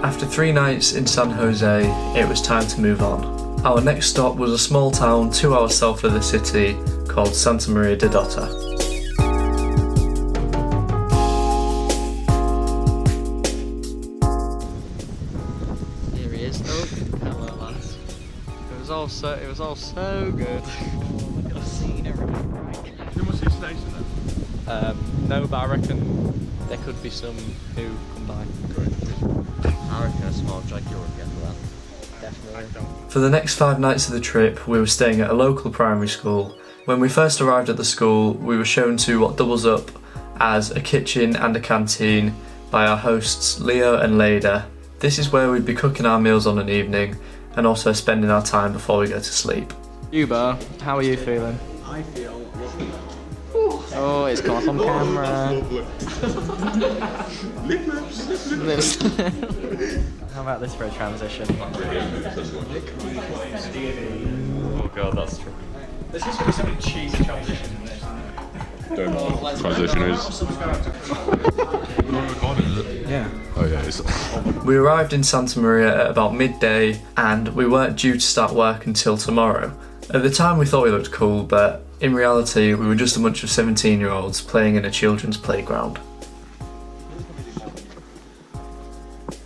After 3 nights in San Jose, it was time to move on. Our next stop was a small town 2 hours south of the city called Santa Maria de Dota. Here he is. Oh, hello lads. It was all so good. Look at the scenery. There must be a station then. No, but I reckon there could be some who come by. I reckon a small Jaguar would get for that. Definitely. For the next 5 nights of the trip, we were staying at a local primary school. When we first arrived at the school, we were shown to what doubles up as a kitchen and a canteen by our hosts Leo and Leda. This is where we'd be cooking our meals on an evening and also spending our time before we go to sleep. Uber, how are you feeling? I feel lovely. Oh, it's got on camera. Lips. How about this for a transition? Oh god, that's true. There's just going to be some cheesy transition in this. Don't know what transition is. You're not recording, is it? Yeah. Oh yeah, it's... We arrived in Santa Maria at about midday and we weren't due to start work until tomorrow. At the time we thought we looked cool, but in reality we were just a bunch of 17-year-olds playing in a children's playground.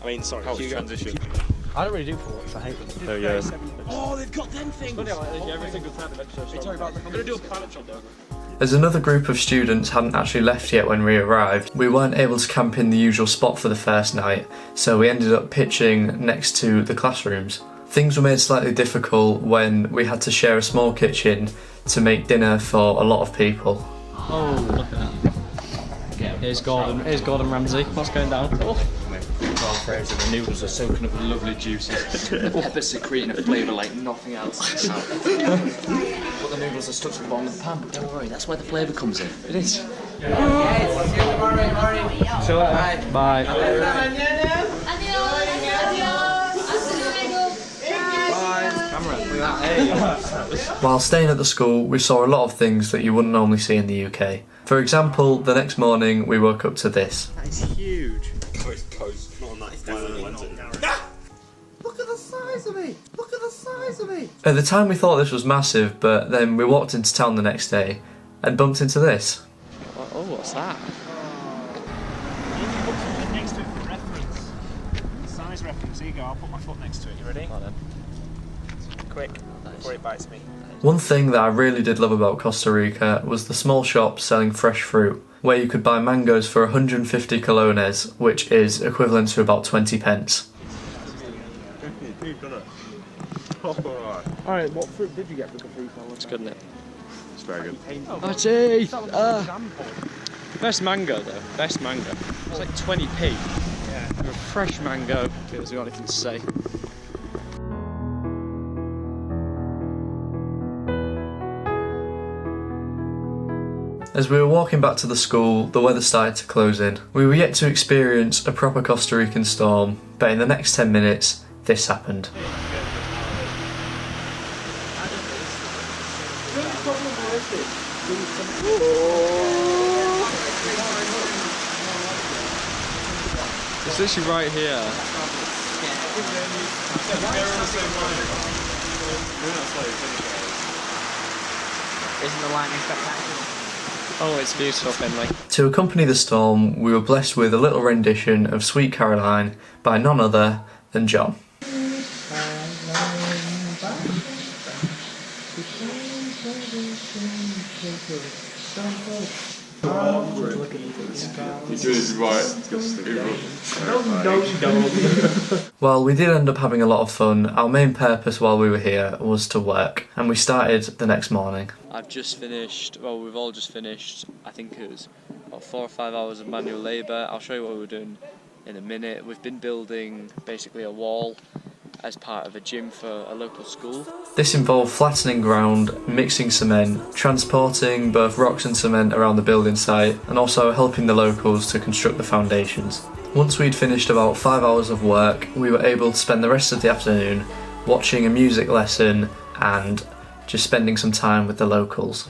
I mean, sorry, how was transition? I don't really do ports, I hate them. Oh yeah. Oh, they've got them things! Every single time I'm going to do a pilot shot though. As another group of students hadn't actually left yet when we arrived, we weren't able to camp in the usual spot for the first night, so we ended up pitching next to the classrooms. Things were made slightly difficult when we had to share a small kitchen to make dinner for a lot of people. Oh, look at that. Here's Gordon Ramsay. What's going down? Fraser, the noodles are soaking up with lovely juices. The pepper's secreting a flavour like nothing else. But the noodles are stuck to the bottom of the pan. But don't worry, that's where the flavour comes in. It is. So, bye. While staying at the school, we saw a lot of things that you wouldn't normally see in the UK. For example, the next morning we woke up to this. That is huge. Oh, it's close. Not on that. It's definitely London. Look at the size of it! Look at the size of it! At the time we thought this was massive, but then we walked into town the next day and bumped into this. Oh, what's that? Next to it for reference. Size reference. Here you go, I'll put my foot next to it. You ready? Oh, then. Quick, before it bites me. One thing that I really did love about Costa Rica was the small shops selling fresh fruit, where you could buy mangoes for 150 colones, which is equivalent to about 20 pence. Alright, what fruit did you get with the fruit salad? It's good, isn't it? It's very good. Oh, gee! Best mango, though. Best mango. It's like 20p. Yeah. For a fresh mango. Has got anything to say? As we were walking back to the school, the weather started to close in. We were yet to experience a proper Costa Rican storm, but in the next 10 minutes, this happened. It's literally right here. Isn't the lightning spectacular? Oh, it's beautiful, Finley. To accompany the storm, we were blessed with a little rendition of Sweet Caroline by none other than John. While we did end up having a lot of fun, our main purpose while we were here was to work, and we started the next morning. I've just finished, well, we've all just finished, I think it was about 4 or 5 hours of manual labour. I'll show you what we were doing in a minute. We've been building basically a wall as part of a gym for a local school. This involved flattening ground, mixing cement, transporting both rocks and cement around the building site, and also helping the locals to construct the foundations. Once we'd finished about 5 hours of work, we were able to spend the rest of the afternoon watching a music lesson and just spending some time with the locals.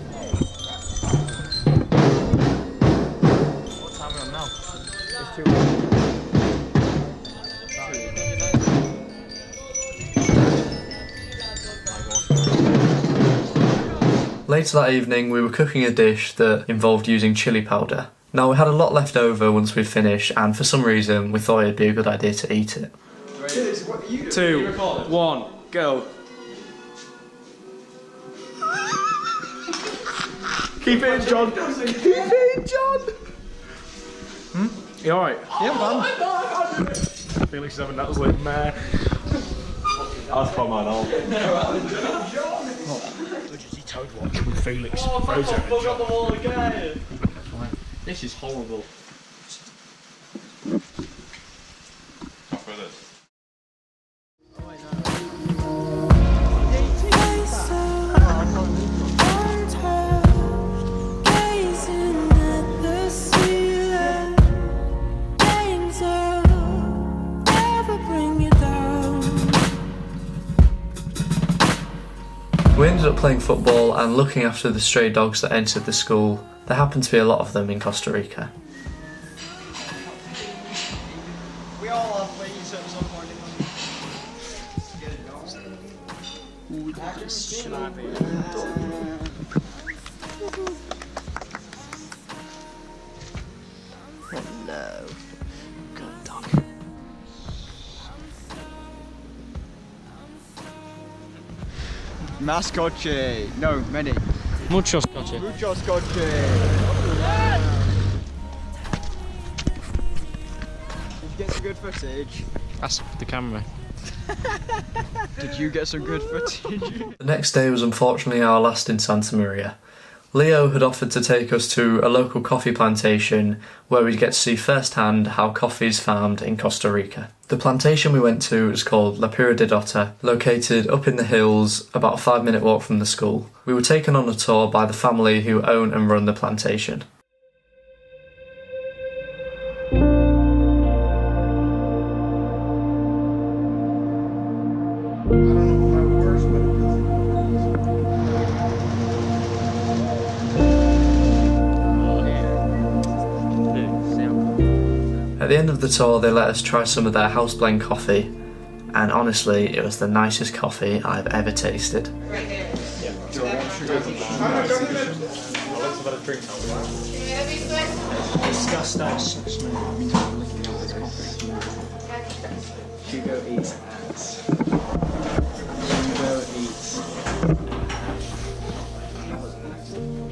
What time are we on now? It's 2. Later that evening we were cooking a dish that involved using chilli powder. Now we had a lot left over once we'd finished, and for some reason we thought it'd be a good idea to eat it. 2, 1, go. Keep it in, John. Keep it in, John. You alright? Yeah, I'm fine. Felix is having that was like, meh. That's from my old. He told watch with Felix. Fraser. Got them all again. This is horrible. We ended up playing football and looking after the stray dogs that entered the school. There happened to be a lot of them in Costa Rica. We all have fleas at some point Hello. Good dog. Mascoche. No, many. Mucho scotchy. Mucho scotche. Did you get some good footage? That's the camera. Did you get some good footage? The next day was unfortunately our last in Santa Maria. Leo had offered to take us to a local coffee plantation where we'd get to see firsthand how coffee is farmed in Costa Rica. The plantation we went to is called La Pura de Dota, located up in the hills, about a 5-minute walk from the school. We were taken on a tour by the family who own and run the plantation. At the end of the tour they let us try some of their house blend coffee, and honestly it was the nicest coffee I've ever tasted. Discuss that Hugo eats ass. Hugo eats.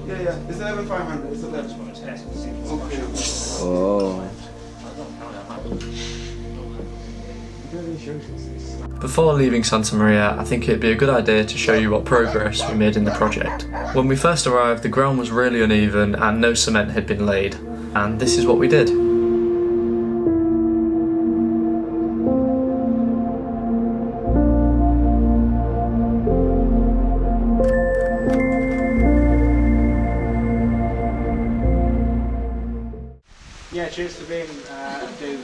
Yeah. It's 11,500. It's 11. Okay. Oh. Before leaving Santa Maria, I think it'd be a good idea to show you what progress we made in the project. When we first arrived, the ground was really uneven and no cement had been laid, and this is what we did. Yeah, cheers for being a dude.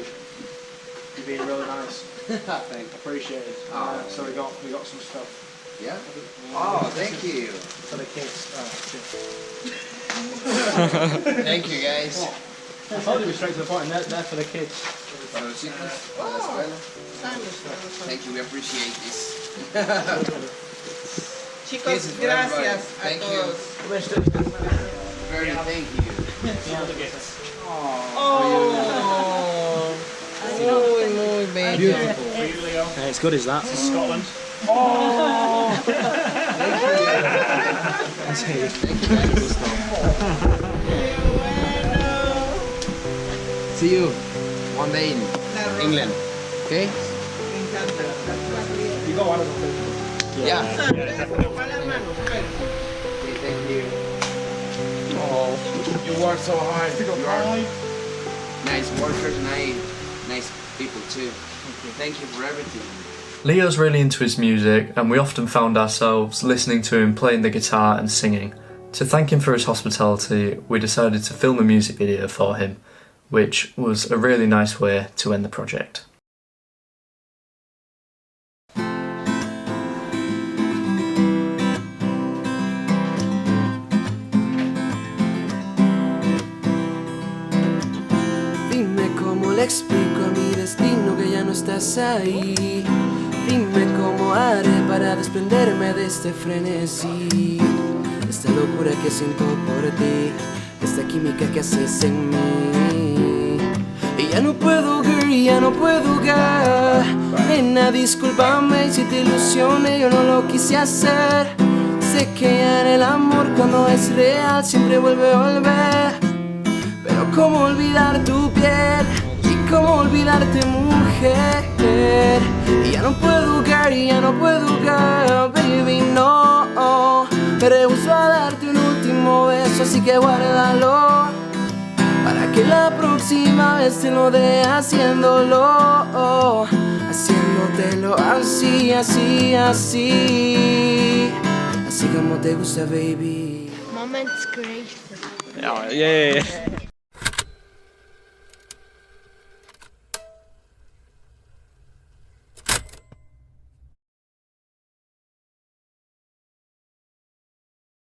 You've been really nice. Thanks. Appreciate it. So we got some stuff Yeah? Oh, thank you. for the kids. Thank you, guys. I told you we straight to the point. They're for the kids. Para los chicos, para la escuela. Thank you, we appreciate this. Chicos, Kisses for everybody. gracias a Thank you. todos. Very thank you. Muy, muy bello. Hey, it's good as that. This is Scotland. See you one day in England. Okay? You got one of them. Yeah. Igual hermano. Okay, thank you. Oh, you work so hard. You are nice workers and nice people too. Thank you for everything. Leo's really into his music, and we often found ourselves listening to him playing the guitar and singing. To thank him for his hospitality, we decided to film a music video for him, which was a really nice way to end the project. Dime cómo le explico a mi destino que ya no estás ahí. Dime cómo haré para desprenderme de este frenesí. esta locura que siento por ti, esta química que haces en mí. Y ya no puedo, girl, ya no puedo, girl. Nena, discúlpame si te ilusioné, yo no lo quise hacer. Sé que ya en el amor cuando es real siempre vuelve a volver. Pero cómo olvidar tu piel y cómo olvidarte, mujer. Y ya no puedo, girl, y ya no puedo, girl, baby, no. Me rehuso a darte un último beso, así que guárdalo, para que la próxima vez te lo dé haciéndolo, haciéndotelo así, así, así, así como te gusta, baby. Moment's graceful. Yeah.